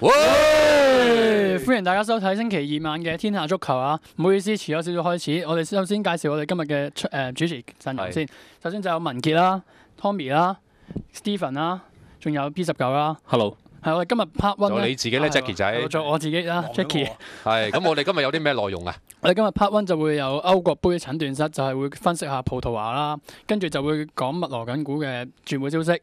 喂！歡迎大家收睇星期二晚嘅天下足球啊！唔好意思，遲咗少少開始。我哋首先介紹我哋今日嘅主持陣容先。首先就有文傑啦、Tommy 啦、Stephen 啦，仲有 P19啦。Hello。係我哋今日 part one 咧，就你自己咧，Jackie 仔。做我自己啦，Jackie。係咁，我哋今日有啲咩內容啊？我哋今日 part one 就會有歐國杯診斷室，就係會分析下葡萄牙啦，跟住就會講密鑼緊鼓嘅轉會消息，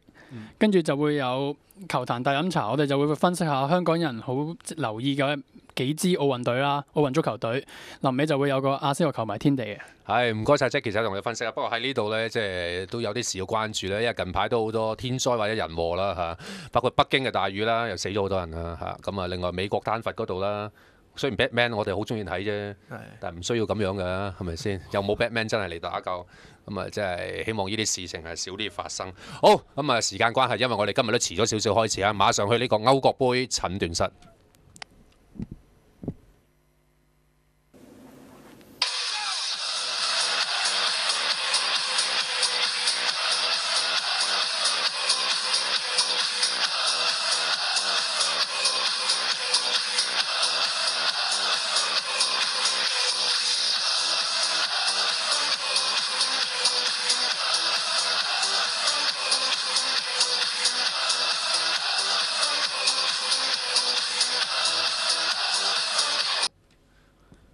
跟住就會有球壇大飲茶，我哋就會分析下香港人好留意嘅幾支奧運隊啦，奧運足球隊。臨尾就會有個阿仙奴球迷天地嘅。係唔該晒 Jackie 仔同你分析啊。不過喺呢度咧，即係都有啲事要關注咧，因為近排都好多天災或者人禍啦嚇，包括北京嘅大雨啦，又死咗好多人啦嚇。咁啊，另外美國丹佛嗰度啦，雖然 Batman 我哋好中意睇啫，但係唔需要咁樣嘅，係咪先？又冇 Batman 真係嚟打救，咁啊，即係希望呢啲事情係少啲發生。好，咁啊，時間關係，因為我哋今日都遲咗少少開始啊，馬上去呢個歐國杯診斷室。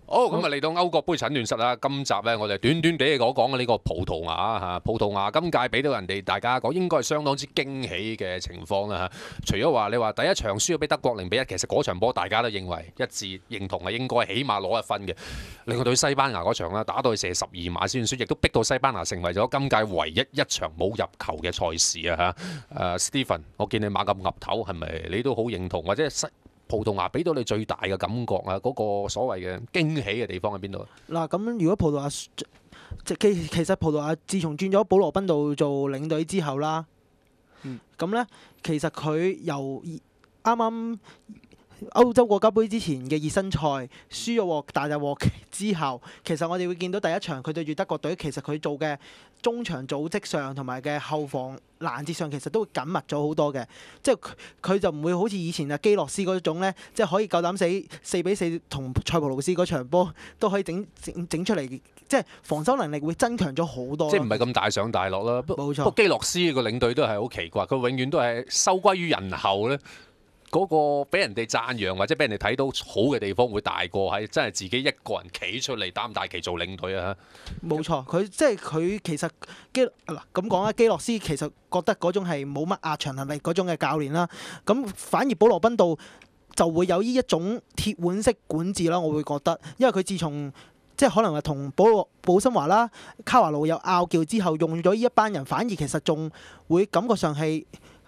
好，咁啊嚟到歐國杯診斷室啦。今集咧，我哋短短地講嘅呢個葡萄牙嚇，葡萄牙今屆俾到人哋大家講應該係相當之驚喜嘅情況啦嚇。除咗話你話第一場輸咗俾德國0-1，其實嗰場波大家都認為一致認同係應該起碼攞1分嘅。另外對西班牙嗰場啦，打到去射12碼先輸，亦都逼到西班牙成為咗今屆唯一一場冇入球嘅賽事啊嚇。Stephen， 我見你猛咁岌頭，係咪你都好認同或者葡萄牙俾到你最大嘅感覺啊？嗰個所謂嘅驚喜嘅地方喺邊度？嗱，咁如果葡萄牙其實葡萄牙自從轉咗保羅賓道做領隊之後啦，咁咧其實佢由啱啱歐洲國家杯之前嘅熱身賽輸咗鑊大鑊之後，其實我哋會見到第一場佢對住德國隊，其實佢做嘅中場組織上同埋嘅後防攔截上，其實都會緊密咗好多嘅。即係佢就唔會好似以前基洛斯嗰種咧，即係可以夠膽死4-4同塞浦路斯嗰場波都可以整出嚟，即係防守能力會增強咗好多。即係唔係咁大上大落啦。冇錯。不過基洛斯個領隊都係好奇怪，佢永遠都係收歸於人後咧。嗰個俾人哋讚揚或者俾人哋睇到好嘅地方會大過係真係自己一個人企出嚟擔大旗做領隊啊！冇錯，佢其實嗱咁講啦，基洛斯其實覺得嗰種係冇乜壓場能力嗰種嘅教練啦，咁反而保羅賓道就會有呢一種鐵腕式管治啦，我會覺得，因為佢自從即係可能係同保森華啦、卡華路有拗撬之後，用咗呢一班人，反而其實仲會感覺上係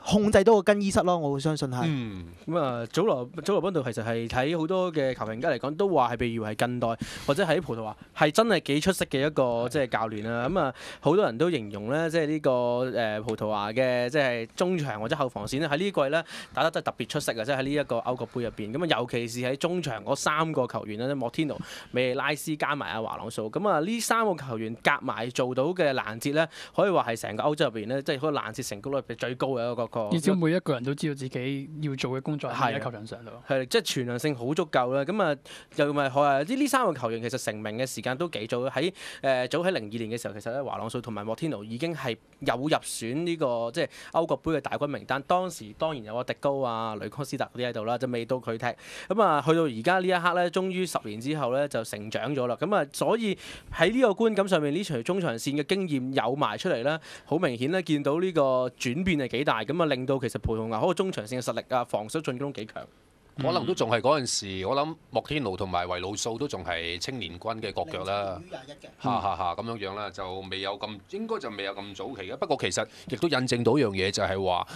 控制到個更衣室咯，我會相信係。咁啊，祖羅賓道其實係睇好多嘅球評家嚟講，都話係被譽為近代或者喺葡萄牙係真係幾出色嘅一個即係教練啦。咁啊，好多人都形容咧，即係呢個葡萄牙嘅即係中場或者後防線咧，喺呢季咧打得真係特別出色啊！即係喺呢一個歐國杯入邊，咁啊，尤其是喺中場嗰3個球員咧，莫天奴、美利拉斯加埋阿華朗素，咁啊呢3個球員夾埋做到嘅攔截咧，可以話係成個歐洲入邊咧，即係嗰個攔截成功率最高嘅一個。而且每一個人都知道自己要做嘅工作係喺球場上度，係即係全能性好足夠啦。咁啊，又咪係呢3個球員其實成名嘅時間都幾早，喺早喺02年嘅時候，其實咧華朗素同埋莫天奴已經係有入選呢個即係歐國杯嘅大軍名單。當時當然有阿迪高啊、雷科斯特嗰啲喺度啦，就未到佢踢。咁啊，去到而家呢一刻咧，終於10年之後咧就成長咗啦。咁啊，所以喺呢個觀感上面，呢場中場線嘅經驗有埋出嚟咧，好明顯咧見到呢個轉變係幾大。咁啊，令到其實葡萄牙嗰個中場線嘅實力啊，防守進攻幾強。可能都仲係嗰陣時，我諗莫天奴同埋維魯素都仲係青年軍嘅國腳啦，咁樣樣啦，就未有咁應該就未有咁早期嘅。不過其實亦都印證到一樣嘢，就係話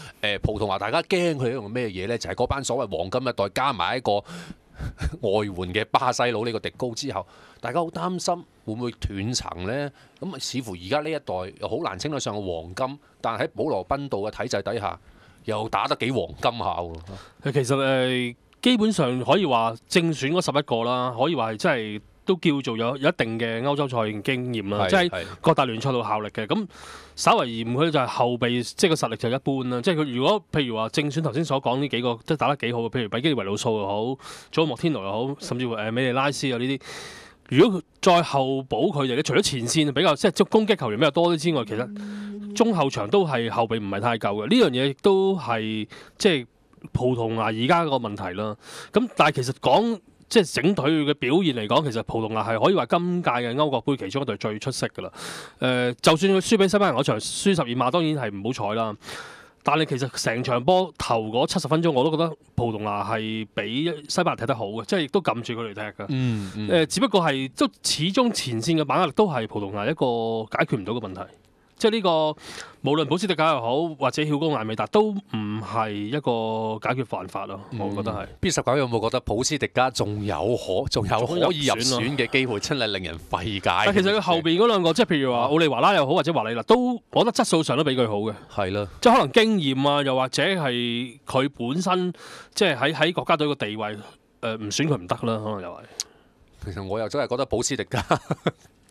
葡萄牙大家驚佢一樣咩嘢咧？就係嗰班所謂黃金一代加埋一個外援嘅巴西佬呢個迪高之後，大家好擔心會唔會斷層咧？咁似乎而家呢一代又好難稱得上黃金，但係喺保羅賓道嘅體制底下，又打得幾黃金下喎。其實基本上可以話正選嗰11個啦，可以話係真係都叫做有一定嘅歐洲賽經驗啦，係即係喺各大聯賽度效力嘅。咁稍為嫌佢就係後備，即係個實力就一般啦。即係佢如果譬如話正選頭先所講呢幾個，即係打得幾好嘅，譬如比基尼維魯素又好，祖奧莫天奴又好，甚至乎美利拉斯啊呢啲。如果佢再後補佢哋，除咗前線比較即係攻擊球員比較多啲之外，其實中後場都係後備唔係太夠嘅。呢樣嘢亦都係即係葡萄牙而家個問題啦。咁但係其實講即係整隊嘅表現嚟講，其實葡萄牙係可以話今屆嘅歐國杯其中一隊最出色㗎啦。就算佢輸俾西班牙嗰場輸12碼，當然係唔好彩啦。但係其實成場波頭嗰70分鐘，我都覺得葡萄牙係比西班牙踢得好嘅，即係亦都撳住佢嚟踢㗎。只不過係都始終前線嘅把握力都係葡萄牙一個解決唔到嘅問題。即係呢個無論保斯迪加又好，或者曉高艾美達都唔係一個解決辦法咯。我覺得係。B19有冇覺得普斯迪加仲有可以入選嘅機會，真係令人費解。但其實佢後邊嗰兩個，即係譬如話奧利華拉又好，或者華里納，都我覺得質素上都比佢好嘅。係啦，即係可能經驗啊，又或者係佢本身即係喺國家隊個地位，唔選佢唔得啦，可能又係。其實我又真係覺得普斯迪加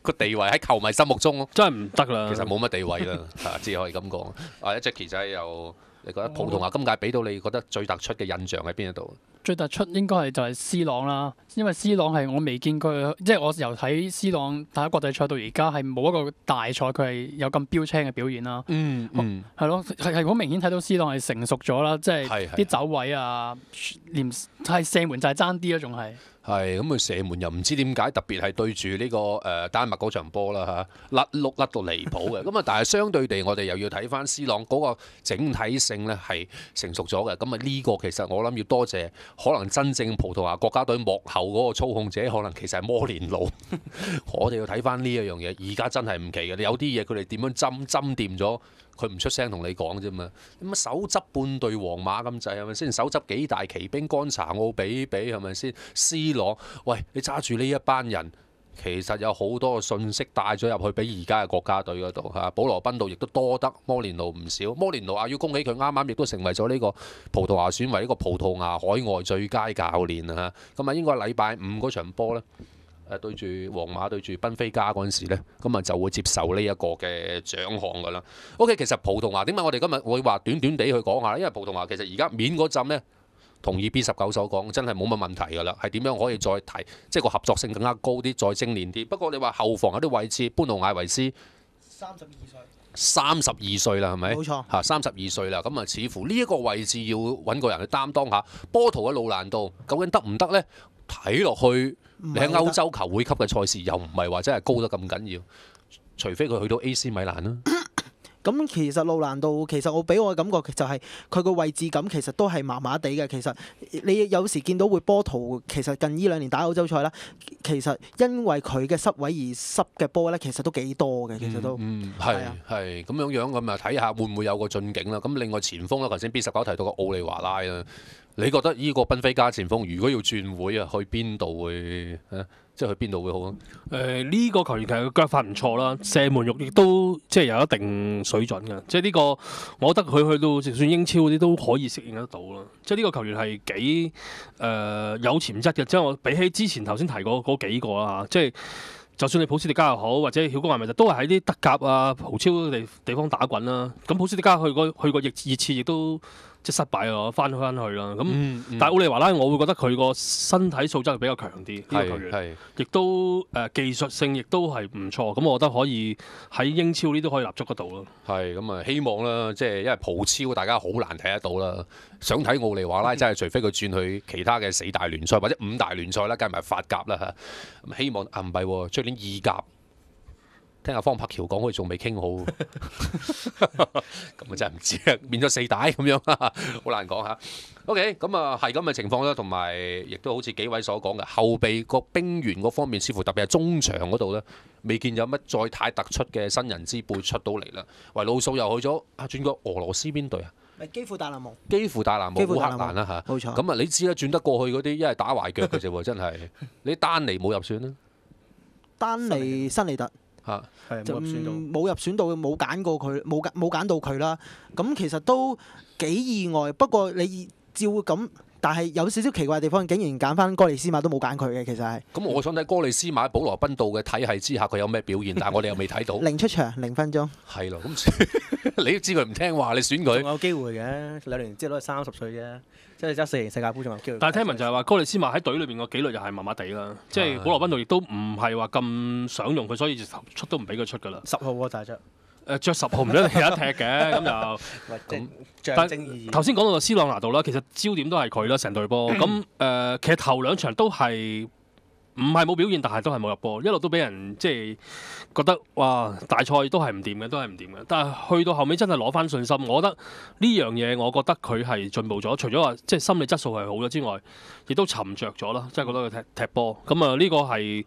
個地位喺球迷心目中真係唔得啦。其實冇乜地位啦，只可以咁講。或者 Jackie 仔又你覺得葡萄牙今屆俾到你覺得最突出嘅印象喺邊一度？最突出應該係就係 C 朗啦，因為 C 朗係我未見佢，即係我由睇 C 朗打國際賽到而家係冇一個大賽佢係有咁標青嘅表現啦。係咯，係好明顯睇到 C 朗係成熟咗啦，即係啲走位啊，連係射門就係爭啲啦，仲係。係咁佢射門又唔知點解，特別係對住呢個丹麥嗰場波啦嚇，甩到離譜嘅。咁啊，但係相對地，我哋又要睇翻 C 朗嗰個整體性咧係成熟咗嘅。咁啊，呢個其實我諗要多謝可能真正葡萄牙國家隊幕後嗰個操控者，可能其實係摩連奴。我哋要睇翻呢一樣嘢，而家真係唔奇嘅。你有啲嘢佢哋點樣針掂咗？佢唔出聲同你講啫嘛，咁啊手執半隊皇馬咁滯係咪先？手執幾大奇兵乾查奧比係咪先？C 朗，喂，你揸住呢一班人，其實有好多信息帶咗入去俾而家嘅國家隊嗰度嚇。保羅賓道亦都多得摩連奴唔少，摩連奴要恭喜佢啱啱亦都成為咗呢個葡萄牙選為呢個葡萄牙海外最佳教練啊！咁啊應該禮拜五嗰場波呢。對住皇馬對住賓菲加嗰陣時咧，咁啊就會接受呢一個嘅獎項㗎啦。OK， 其實葡萄牙點解我哋今日會話短短地去講下？因為葡萄牙其實而家面嗰陣咧，同意 B19所講，真係冇乜問題㗎啦。係點樣可以再提，即係個合作性更加高啲，再精練啲。不過你話後防有啲位置，班奴艾維斯32歲啦，係咪？冇錯嚇32歲啦，咁啊似乎呢一個位置要揾個人去擔當下。波圖嘅路蘭度究竟得唔得呢？睇落去。你喺歐洲球會級嘅賽事又唔係話真係高得咁緊要，除非佢去到 AC 米蘭啦。咁其實路蘭道其實我俾我嘅感覺就係佢個位置感其實都係麻麻地嘅。其實你有時見到會波圖，其實近呢2年打歐洲賽啦，其實因為佢嘅失位而失嘅波咧，其實都幾多嘅。其實都係咁樣咁啊，睇下會唔會有個進境啦。咁另外前鋒啦，頭先 B19提到個奧利華拉啦。你覺得呢個賓菲加前鋒如果要轉會啊，去邊度會即係去邊度會好啊？呢個球員其實佢腳法唔錯啦，射門肉亦都即係有一定水準嘅。即係呢個，我覺得佢去到就算英超嗰啲都可以適應得到啦。即係呢個球員係幾有潛質嘅。即係我比起之前頭先提過嗰幾個啦嚇，即係就算你普斯迪加又好，或者曉高艾美達都係喺啲德甲啊、葡超地方打滾啦。咁普斯迪加去過熱刺亦都。即係失敗咯，翻去啦。咁但係奧利華拉，我會覺得佢個身體素質係比較強啲，呢個球員，亦都技術性亦都係唔錯。咁我覺得可以喺英超呢都可以立足得到咯。係咁啊，希望啦，即係因為葡超大家好難睇得到啦。想睇奧利華拉，真係除非佢轉去其他嘅4大聯賽或者5大聯賽啦，計埋法甲啦嚇。咁希望唔係喎，出年意甲。聽阿方柏橋講，佢仲未傾好，咁啊真係唔知啊，變咗4大咁樣，好難講嚇。OK， 咁啊係咁嘅情況啦，同埋亦都好似幾位所講嘅後備個兵員嗰方面，似乎特別係中場嗰度咧，未見有乜再太突出嘅新人之輩出到嚟啦。維魯素又去咗轉過俄羅斯邊隊啊？基輔大藍帽，烏克蘭啦嚇，冇錯。咁啊你知啦，轉得過去嗰啲一係打壞腳嘅啫喎，真係。你丹尼冇入選啦，丹尼新尼特。就冇入選到，冇揀過佢，冇揀到佢啦。咁其實都幾意外。不過你照咁，但係有少少奇怪嘅地方，竟然揀翻哥利斯馬都冇揀佢嘅，其實係咁我想睇哥利斯馬喺保羅賓道嘅體系之下，佢有咩表現，但係我哋又未睇到。零出場0分鐘，係咯，咁你都知佢唔聽話，你選佢仲。有機會嘅，2年之後都係30歲啫，即係4年世界盃仲有機會。但係聽聞就係話哥利斯馬喺隊裏邊個紀律又係麻麻地啦，即係保羅賓道亦都唔係話咁想用佢，所以出都唔俾佢出㗎啦。10號喎，大隻。着10號唔一定有得踢嘅，咁就咁象徵意義。頭先講到個斯朗拿度啦，其實焦點都係佢啦，成隊波。咁其實頭2場都係唔係冇表現，但係都係冇入波，一路都俾人即係覺得哇大賽都係唔掂嘅，都係唔掂嘅。但係去到後尾真係攞翻信心，我覺得呢樣嘢，我覺得佢係進步咗。除咗話即係心理質素係好咗之外，亦都沉着咗啦，即係覺得佢踢波。咁啊呢個係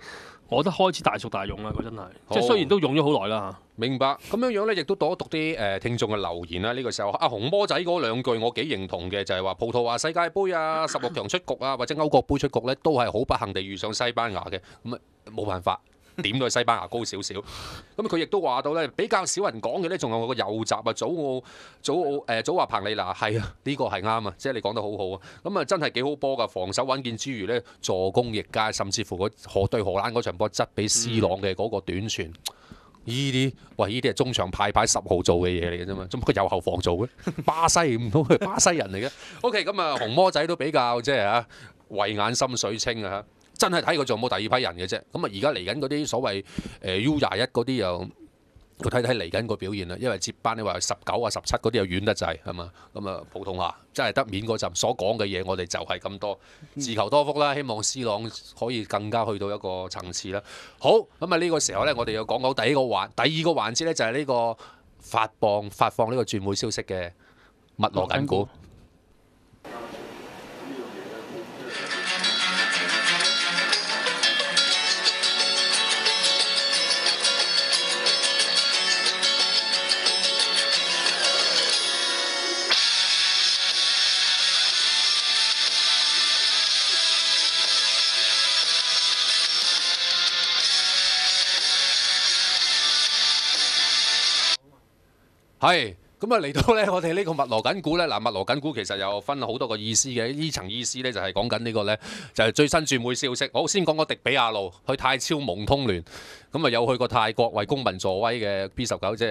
我覺得開始大熟大用啦，佢真係。即係雖然都用咗好耐啦。明白，咁樣樣咧，亦都讀一讀啲聽眾嘅留言啦。呢個時候，阿紅魔仔嗰2句我幾認同嘅，就係話葡萄牙世界盃啊、16強出局啊，或者歐國杯出局咧，都係好不幸地遇上西班牙嘅。咁啊冇辦法，點都係西班牙高少少。咁佢亦都話到咧，比較少人講嘅咧，仲有個右閘啊，祖華彭利拿係啊，呢個係啱啊，即係你講得好好啊。咁啊真係幾好波㗎，防守穩健之餘咧，助攻亦佳，甚至乎對荷蘭嗰場波質俾 C 朗嘅嗰個短傳。呢啲係中場派10號做嘅嘢嚟嘅啫嘛，做乜佢右後防做嘅？巴西唔通係巴西人嚟嘅？OK， 咁啊紅魔仔都比較即係嚇慧眼心水清啊嚇，真係睇佢仲有冇第二批人嘅啫。咁啊而家嚟緊嗰啲所謂U21嗰啲又。佢睇睇嚟緊個表現啦，因為接班你話19啊17嗰啲又遠得滯係嘛，咁啊普通話真係得面嗰陣所講嘅嘢，我哋就係咁多，自求多福啦，希望 C 朗可以更加去到一個層次啦。好，咁啊呢個時候咧，我哋要講講第二個環節咧，就係呢個發放呢個轉會消息嘅密鑼緊鼓。係，咁啊嚟到咧，我哋呢個密鑼緊鼓咧，嗱密鑼緊鼓其實有分好多個意思嘅，呢層意思咧就係講緊呢個咧，就係最新轉會消息。好，先講個迪比亞路去泰超蒙通聯，咁啊有去過泰國為公民助威嘅 B19，即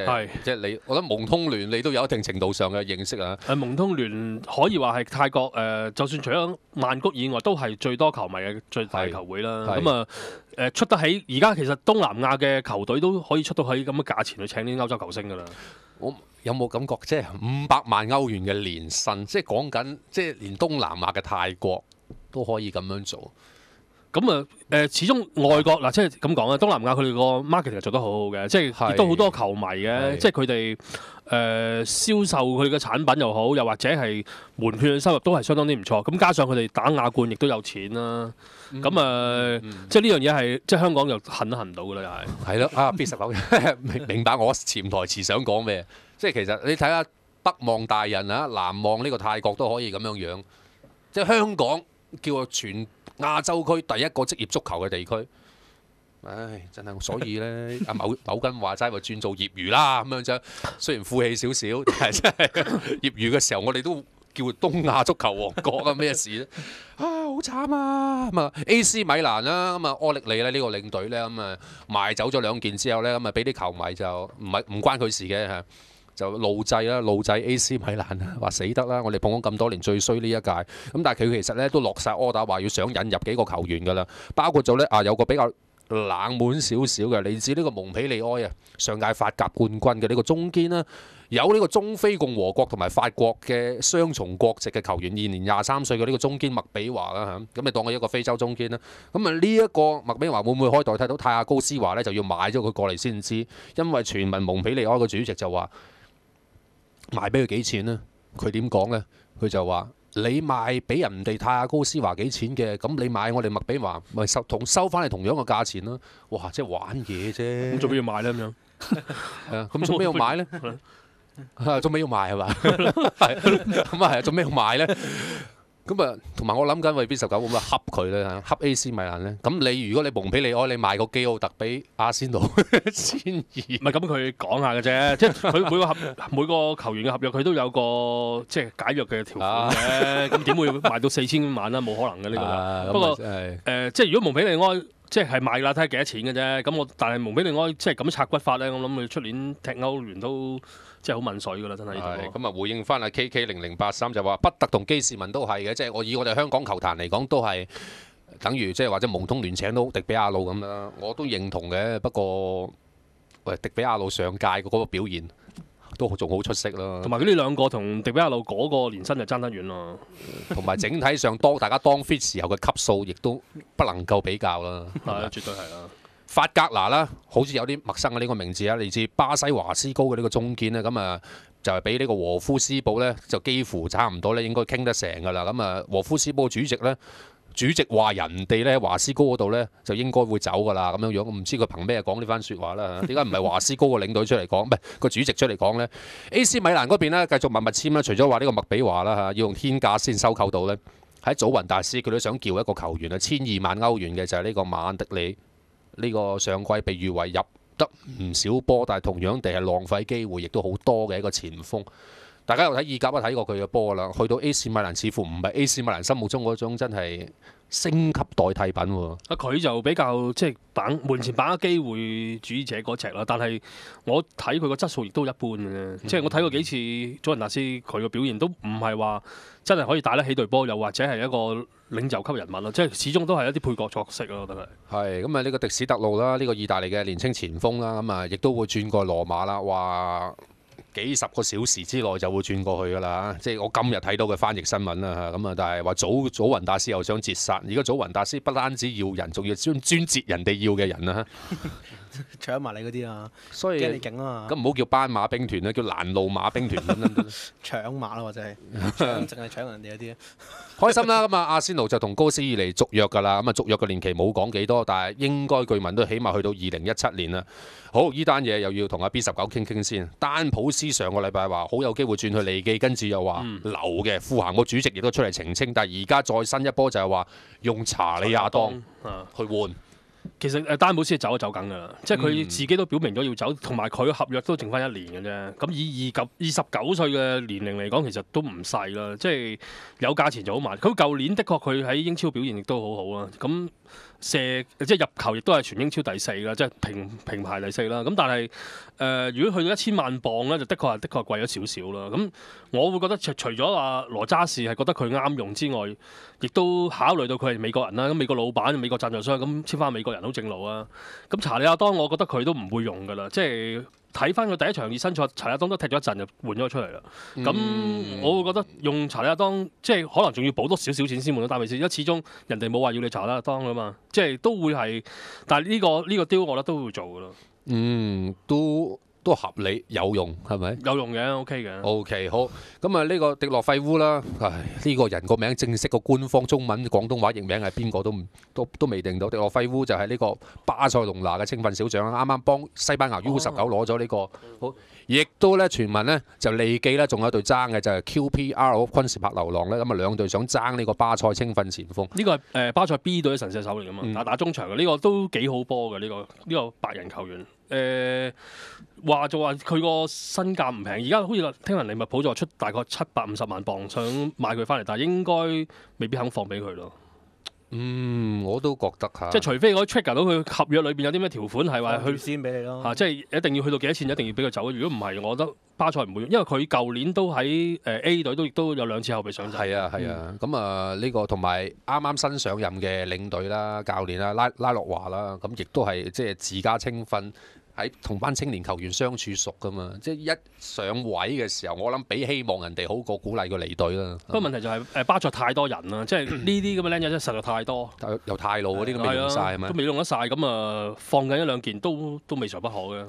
係你，我覺得蒙通聯你都有一定程度上嘅認識啊。蒙通聯可以話係泰國就算除咗曼谷以外，都係最多球迷嘅最大球會啦。咁啊出得起，而家其實東南亞嘅球隊都可以出到起咁嘅價錢去請啲歐洲球星㗎啦。我有冇感覺即係500萬歐元嘅年薪，即係講緊即係連東南亞嘅泰國都可以咁樣做。咁啊始終外國嗱，即係咁講啊，東南亞佢哋個 marketing 係做得好好嘅，即係亦都好多球迷嘅，即係佢哋銷售佢哋嘅產品又好，又或者係門票嘅收入都係相當之唔錯。咁加上佢哋打亞冠亦都有錢啦。咁即係呢樣嘢係即係香港又恨都恨唔到㗎啦，又係。係咯，啊 B19 明白我潛台詞想講咩？即係其實你睇下北望大人啊，南望呢個泰國都可以咁樣樣。即係香港叫做全亞洲區第一個職業足球嘅地區。唉，真係，所以咧，阿某根話齋話轉做業餘啦咁樣啫。雖然負氣少少，但係真係業餘嘅時候，我哋都叫東亞足球王國啊！咩事咧？啊，好慘啊！咁啊，AC 米蘭啦，咁啊，柯力利咧呢個領隊咧，咁啊賣走咗2件之後咧，咁啊俾啲球迷就唔關佢事嘅嚇。就路祭啦，路祭 AC 米蘭啊，話死得啦！我哋捧咗咁多年最衰呢一屆，咁但係佢其實咧都落晒 order 話要想引入幾個球員㗎啦，包括咗咧有個比較冷門少少嘅，嚟自呢個蒙彼利埃啊，上屆法甲冠軍嘅呢個中堅啦，有呢個中非共和國同埋法國嘅雙重國籍嘅球員，現年23歲嘅呢個中堅麥比華啦嚇，咁你當佢一個非洲中堅啦。咁啊呢一個麥比華會唔會可以代替到泰亞高斯華咧？就要買咗佢過嚟先知，因為傳聞蒙彼利埃個主席就話賣俾佢幾錢呢？佢點講呢？佢就話：你賣俾人哋泰亞高斯華幾錢嘅，咁你買我哋麥比華，咪收翻你同樣嘅價錢咯。哇！即係玩嘢啫。咁做咩要買咧？咁樣係啊，咁做咩要買咧？做咩要賣係嘛？係咁啊係啊，做咩要賣咧？咁啊，同埋我諗緊，喂 B19會唔會恰佢咧？恰 AC 米蘭咧？咁你如果你蒙彼利埃，你賣個基奧特俾阿仙奴1200，唔係咁佢講下嘅啫，即係佢每個球員嘅合約佢都有個即係解約嘅條款嘅，咁點會賣到4000萬啦？冇可能嘅呢個。不過即係如果蒙彼利埃即係賣啦，睇下幾多錢嘅啫。咁但係蒙彼利埃即係咁拆骨法咧，我諗佢出年踢歐聯都即係好問水㗎啦，真係呢度。咁啊，回應翻阿 KK0083就話，畢特同基士文都係嘅，即係我以我哋香港球壇嚟講，都係等於即係或者蒙通聯請到迪比亞路咁啦，我都認同嘅。不過喂，迪比亞路上屆嗰個表現都仲好出色啦。同埋佢呢兩個同迪比亞路嗰個年薪就爭得遠咯。同埋整體上大家當 fit 時候嘅級數，亦都不能夠比較啦。係絕對係啦。法格拿啦，好似有啲陌生嘅呢個名字啊，嚟自巴西華斯高嘅呢個中堅咧，咁啊就係俾呢個和夫斯堡咧，就幾乎差唔多咧，應該傾得成㗎啦。咁啊，和夫斯堡主席咧，主席話人哋咧華斯高嗰度咧就應該會走㗎啦，咁樣樣，我唔知佢憑咩講呢番説話啦？點解唔係華斯高個領隊出嚟講，唔係個主席出嚟講咧？AC 米蘭嗰邊咧繼續密密簽啦，除咗話呢個麥比華啦嚇，要用天價先收購到咧，喺祖雲達斯佢都想叫一個球員啊，1200萬歐元嘅就係呢個馬安迪里。呢個上季被譽為入得唔少波，但係同樣地係浪費機會，亦都好多嘅一個前鋒。大家有睇意甲都睇過佢嘅波啦，去到 AC 米蘭似乎唔係 AC 米蘭心目中嗰種真係升級代替品喎。佢就比較即係門前把握機會主義者嗰隻啦，但係我睇佢個質素亦都一般嘅，即係我睇過幾次祖雲達斯佢個表現都唔係話真係可以帶得起隊波，又或者係一個領袖級人物咯，即係始終都係一啲配角角色咯，我覺得係。咁啊，呢個迪史特路啦，呢個意大利嘅年青前鋒啦，咁啊亦都會轉過羅馬啦，話幾十個小時之內就會轉過去㗎啦，即係我今日睇到嘅翻譯新聞啦嚇，咁啊但係話祖雲達斯又想截殺，而家祖雲達斯不單止要人，仲要專截人哋要嘅人啊！搶埋你嗰啲啊，所以驚你勁啊嘛！咁唔好叫斑馬兵團啦，叫攔路馬兵團咁樣。搶馬咯，或者係淨係搶人哋嗰啲。開心啦！咁啊，阿仙奴就同高斯爾尼續約㗎啦。咁啊，續約嘅年期冇講幾多，但係應該據聞都起碼去到2017年啦。好，呢單嘢又要同阿 B19傾傾先。丹普斯上個禮拜話好有機會轉去利記，跟住又話留嘅。富咸個主席亦都出嚟澄清，但係而家再新一波就係話用查理亞當去換。其實丹普斯係走緊㗎啦，即係佢自己都表明咗要走，同埋佢嘅合約都剩翻1年嘅啫。咁以29歲嘅年齡嚟講，其實都唔細啦，即係有價錢就好賣。佢舊年的確佢喺英超表現亦都好好啦。咁即係入球亦都係全英超第4啦，即係平排第4啦。咁但係如果去到1000萬磅咧，就的確係貴咗少少啦。咁我會覺得除咗話羅渣士係覺得佢啱用之外，亦都考慮到佢係美國人啦。咁美國老闆、美國贊助商咁簽翻美國人好正路啊。咁查理亞當，我覺得佢都唔會用㗎啦，即係。睇翻佢第一場熱身賽，查理亞當都踢咗一陣就換咗出嚟啦。咁我會覺得用查理亞當，即係可能仲要補多少少錢先換到單位先，因為始終人哋冇話要你查理亞當㗎嘛，即係都會係。但係呢個 deal 我覺得都會做㗎咯。都合理有用係咪？有用嘅 OK 嘅。OK 好，咁啊呢個迪洛費烏啦，呢個人個名正式個官方中文廣東話譯名係邊個都未定到。迪洛費烏就係呢個巴塞隆拿嘅青訓小將，啱啱幫西班牙 U19攞咗呢個好，亦都咧傳聞咧就利記咧仲有隊爭嘅就係 QPR 昆士柏流浪咧，咁啊兩隊想爭呢個巴塞青訓前鋒。呢個係巴塞 B 隊嘅神射手嚟㗎嘛，打中場嘅呢個都幾好波嘅呢個白人球員。話就話佢個身價唔平，而家好似聽聞利物浦就話出大概750萬磅想買佢翻嚟，但係應該未必肯放俾佢咯。我都覺得嚇，即係除非我 trigger 到佢合約裏邊有啲咩條款係話佢先俾你咯，即係一定要去到幾多錢，一定要俾佢走。如果唔係，我覺得巴塞唔會，因為佢舊年都喺A 隊都有2次後備上陣。係啊，咁啊呢個同埋啱啱新上任嘅領隊啦、教練啦、拉洛華啦，咁亦都係即係自家青訓。喺同班青年球員相處熟噶嘛，即係一上位嘅時候，我諗俾希望人哋好過鼓勵佢離隊啦。不過問題就係巴塞太多人啦，即係呢啲咁嘅僆仔真係實在太多，又太老嗰啲都未用晒係咪？都未用得晒，咁啊放緊1-2件都未嘗不可嘅。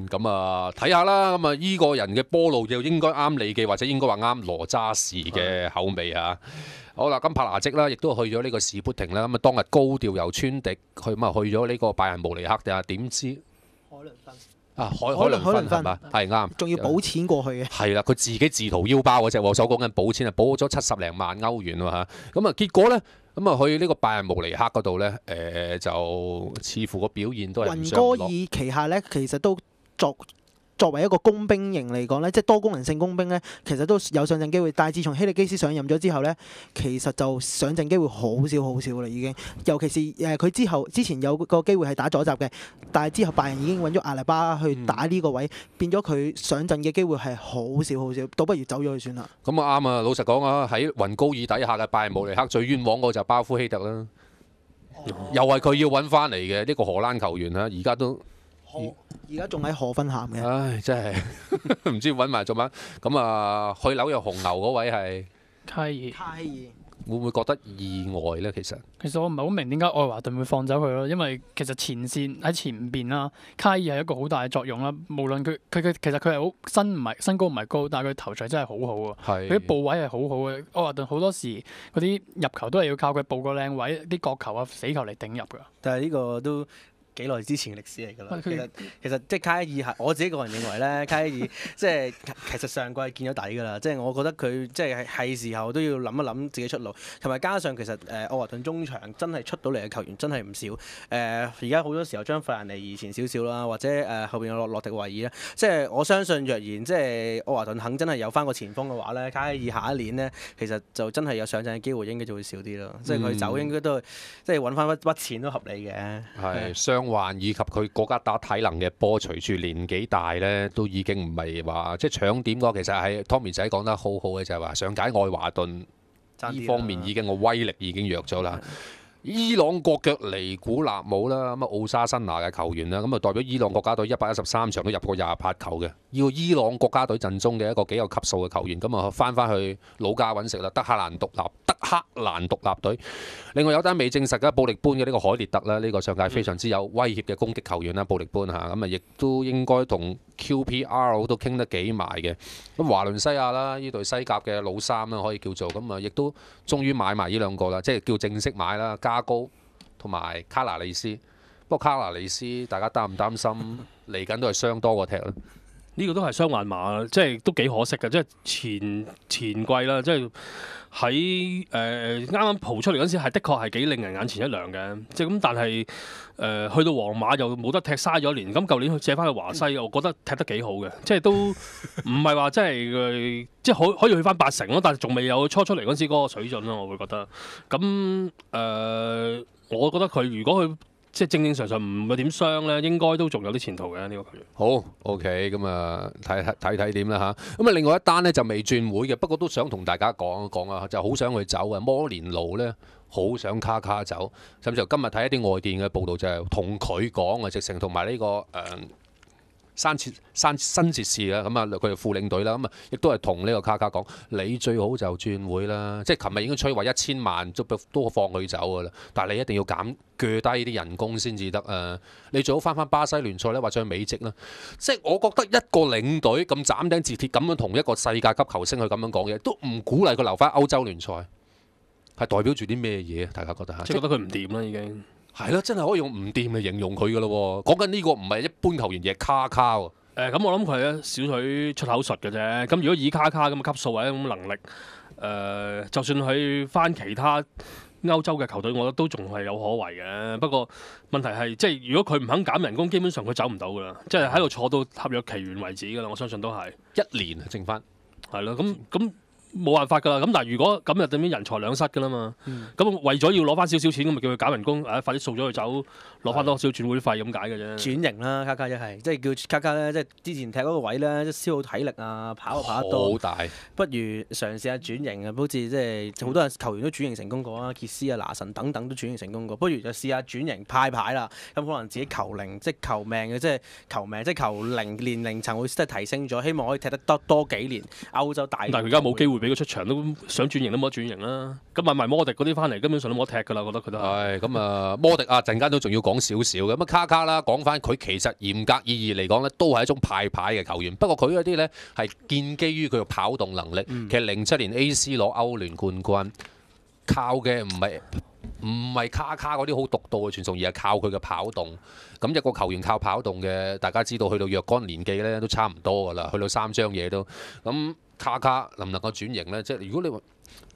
咁啊睇下啦，咁啊依個人嘅波路又應該啱利記，或者應該話啱羅渣士嘅口味啊。好啦，咁帕拿積啦，亦都去咗呢個士砵亭啦。咁啊當日高調由川迪去咗呢個拜仁慕尼黑，點知？海倫芬係嘛？係啱。仲要補錢過去嘅。係啦，佢自己自掏腰包嗰隻喎，所講緊補錢啊，補咗70零萬歐元喎嚇。咁啊結果咧，咁啊去呢個拜仁慕尼黑嗰度咧，就似乎個表現都係唔上落。雲哥爾旗下咧，其實都作為一個工兵營嚟講咧，即係多功能性工兵咧，其實都有上陣機會。但係自從希利基斯上任咗之後咧，其實就上陣機會好少啦已經。尤其是佢之前有個機會係打左閘嘅，但係之後拜仁已經揾咗阿利巴去打呢個位，變咗佢上陣嘅機會係好少，倒不如走咗去算啦。咁啊啱啊！老實講啊，喺雲高爾底下嘅拜仁慕尼黑最冤枉嗰個就係包夫希特啦，又係佢要揾翻嚟嘅呢個荷蘭球員啊，而家都。而家仲喺荷芬咸嘅。唉，真係唔知揾埋做乜。咁啊，去紐約紅牛嗰位係卡爾，會唔會覺得意外呢？其實我唔係好明點解愛華頓會放走佢咯，因為其實前線喺前邊啦，卡爾係一個好大嘅作用啦。無論佢其實佢係好身高唔係高，但係佢頭槌真係好好啊。佢啲步位係好好嘅。愛華頓好多時嗰啲入球都係要靠佢報個靚位，啲角球啊、死球嚟頂入㗎。但係呢個都幾耐之前嘅歷史嚟㗎啦。其實即係卡爾係我自己個人認為咧，卡爾即係其實上季見咗底㗎啦。即係我覺得佢即係時候都要諗一諗自己出路，同埋加上其實愛華頓中場真係出到嚟嘅球員真係唔少。而家好多時候將費蘭尼移前少少啦，或者後邊有洛迪維爾啦。即係我相信若然即係愛華頓肯真係有翻個前鋒嘅話咧，卡爾下一年咧其實就真係有上陣嘅機會，應該就會少啲咯。即係佢走應該都即係揾翻筆錢都合理嘅。係傷患以及佢國家打體能嘅波，隨住年紀大咧，都已經唔係話即係搶點嘅話，其實係 Tommy 仔講得好好嘅，就係話上屆愛華頓呢方面已經個威力已經弱咗啦。伊朗國腳尼古納姆啦，咁啊奧沙辛拿嘅球員啦，咁啊代表伊朗國家隊113場都入過28球嘅，要伊朗國家隊陣中嘅一個幾有級數嘅球員，咁啊翻去老家揾食啦，德克蘭獨立隊。另外有單未證實嘅布力般嘅呢個海列特啦，呢個上屆非常之有威脅嘅攻擊球員啦，布力般嚇，咁啊亦都應該同 QPR 都傾得幾埋嘅。咁華倫西亞啦，呢隊西甲嘅老三啦，可以叫做咁啊，亦都終於買埋呢兩個啦，即係叫正式買啦。加高同埋卡拿利斯，不過卡拿利斯大家擔唔擔心嚟緊都係傷多過踢咧？呢個都係傷患馬，即係都幾可惜嘅。即係前季啦，即係喺啱啱蒲出嚟嗰陣時，係的確係幾令人眼前一亮嘅。即係咁，但係去到皇馬又冇得踢，嘥咗年。咁舊年借翻去華西，我覺得踢得幾好嘅，即係都唔係話即係即係可以去翻80咯，但係仲未有初出嚟嗰陣時嗰個水準咯，我會覺得。咁我覺得佢如果佢即係正常唔會點傷咧，應該都仲有啲前途嘅呢個球員。好 OK， 咁啊睇點啦嚇。咁啊另外一單咧就未轉會嘅，不過都想同大家講一講啊，就好想去走啊。摩連奴咧好想卡卡走，甚至乎今日睇一啲外電嘅報道就係同佢講啊，直情同埋呢個新哲士啦，咁啊佢係副領隊啦，咁啊亦都係同呢個卡卡講，你最好就轉會啦，即係琴日已經吹話1000萬都放佢走噶啦，但係你一定要鋸低啲人工先至得啊！你最好翻巴西聯賽咧，或者去美職啦。即係我覺得一個領隊咁斬釘截鐵咁樣同一個世界級球星去咁樣講嘢，都唔鼓勵佢留翻歐洲聯賽，係代表住啲咩嘢啊？大家覺得嚇？即係覺得佢唔掂啦，已經。係咯，真係可以用唔掂嚟形容佢噶咯喎！講緊呢個唔係一般球員，而係卡卡喎。咁我諗佢係少許出口術嘅啫。咁如果以卡卡咁嘅級數或者咁能力，就算佢翻其他歐洲嘅球隊，我覺得都仲係有可為嘅。不過問題係，即係如果佢唔肯減人工，基本上佢走唔到噶啦。即係喺度坐到合約期完為止噶啦。我相信都係1年剩翻。係咯，咁。冇辦法㗎啦，咁但係如果咁就等於人才兩失㗎啦嘛。咁為咗要攞翻少少錢，咁咪叫佢減人工，快啲掃咗佢走，攞翻多少轉會費咁解嘅啫。轉型啦，卡卡一係即係叫卡卡咧，即係之前踢嗰個位咧，即係消耗體力啊，跑得多，好大。不如嘗試下轉型啊，好似即係好多人球員都轉型成功過啊，傑斯啊、拿神等等都轉型成功過。不如就試下轉型派牌啦，咁可能自己球齡即係球命嘅，即係球齡年齡層會即係提升咗，希望可以踢得多幾年歐洲大。但係佢而家冇機會俾佢出場，都想轉型都冇得轉型啦。咁買埋摩迪嗰啲翻嚟，根本上都冇得踢㗎啦，覺得佢都係。咁啊，摩迪啊，陣間都仲要講少少嘅。咁啊，卡卡啦，講翻佢其實嚴格意義嚟講咧，都係一種派牌嘅球員。不過佢嗰啲咧係建基於佢嘅跑動能力。其實07年 AC 攞歐聯冠軍，靠嘅唔係唔係卡卡嗰啲好獨到嘅傳送，而係靠佢嘅跑動。咁一個球員靠跑動嘅，大家知道去到若干年紀咧都差唔多㗎啦，去到3張嘢都。咁卡卡能唔能夠轉型咧？即係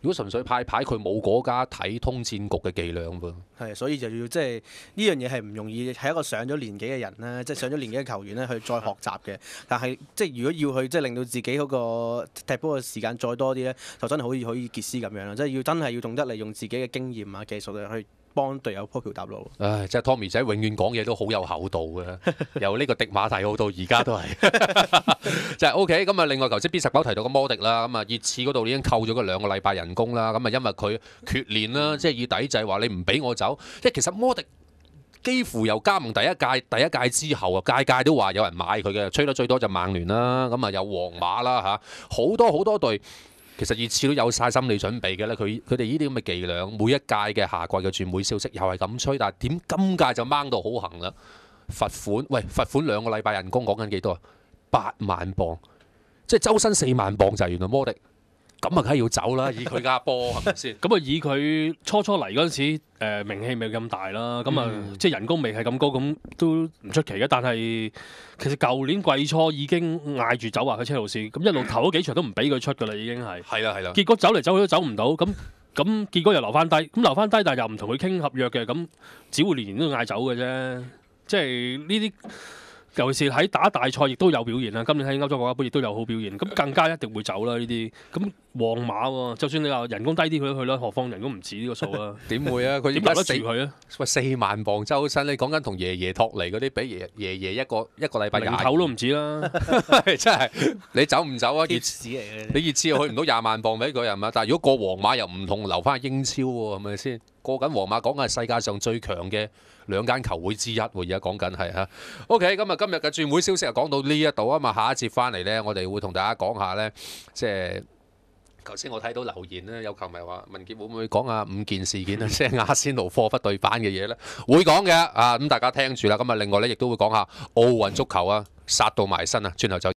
如果純粹派牌，佢冇嗰家睇通戰局嘅伎倆噃。係，所以就要即係呢樣嘢係唔容易，係一個上咗年紀嘅人咧，即係上咗年紀嘅球員咧，去再學習嘅。但係即係如果要去即係令到自己嗰個踢波嘅時間再多啲咧，就真係好似傑斯咁樣啦，即係要真係要懂得利用自己嘅經驗啊、技術去幫隊友鋪橋搭路。唉，即係 Tommy 仔永遠講嘢都好有厚度嘅，由呢個迪馬提奧到而家都係，就係 OK。咁啊，另外頭先 B19提到個摩迪啦，咁啊熱刺嗰度已經扣咗佢2個禮拜人工啦。咁啊，因為佢缺練啦，即係以抵制話你唔俾我走。即係其實摩迪幾乎由加盟第一屆之後啊，屆屆都話有人買佢嘅，吹得最多就曼聯啦，咁啊有皇馬啦嚇，好多隊。其實熱刺都有晒心理準備嘅咧，佢哋呢啲咁嘅伎倆，每一屆嘅夏季嘅轉會消息又係咁吹，但係點今屆就掹到好行啦？罰款2個禮拜人工講緊幾多啊？8萬磅，即係周薪4萬磅就係原來摩迪。咁啊，梗係要走啦！以佢家波係咪先？咁啊，以佢初嚟嗰陣時，名氣未咁大啦，咁啊，即係人工未係咁高，咁都唔出奇嘅。但係其實舊年季初已經嗌住走啊，佢車路士，咁一路頭嗰幾場都唔俾佢出㗎啦，已經係。係啦。結果走嚟走去都走唔到，咁結果又留翻低，咁留翻低，但係又唔同佢傾合約嘅，咁只會年年都嗌走嘅啫。即係呢啲。尤其是喺打大賽，亦都有表現啦。今年喺歐洲國家杯亦都有好表現，咁更加一定會走啦呢啲。咁皇馬喎，就算你話人工低啲，佢都去啦。何況人工唔止呢個數啊？點會啊？佢點留得住佢啊？喂，4萬磅周薪，你講緊同爺爺托尼嗰啲，俾爺爺一個禮拜零頭都唔止啦。真係你走唔走啊？熱刺嚟嘅，你熱刺又去唔到20萬磅俾佢係嘛？但係如果過皇馬又唔同，留翻英超喎，係咪先？過緊皇馬講緊係世界上最強嘅2間球會之一喎，而家講緊係嚇。OK，咁啊今日嘅轉會消息就講到呢一度啊嘛，下一節翻嚟咧，我哋會同大家講下咧，即係頭先我睇到留言咧，有球迷話文傑會唔會講下5件事件啊，即係阿仙奴貨不對版嘅嘢咧，會講嘅啊，咁大家聽住啦。咁啊另外咧亦都會講下奧運足球啊，殺到埋身啊，轉頭就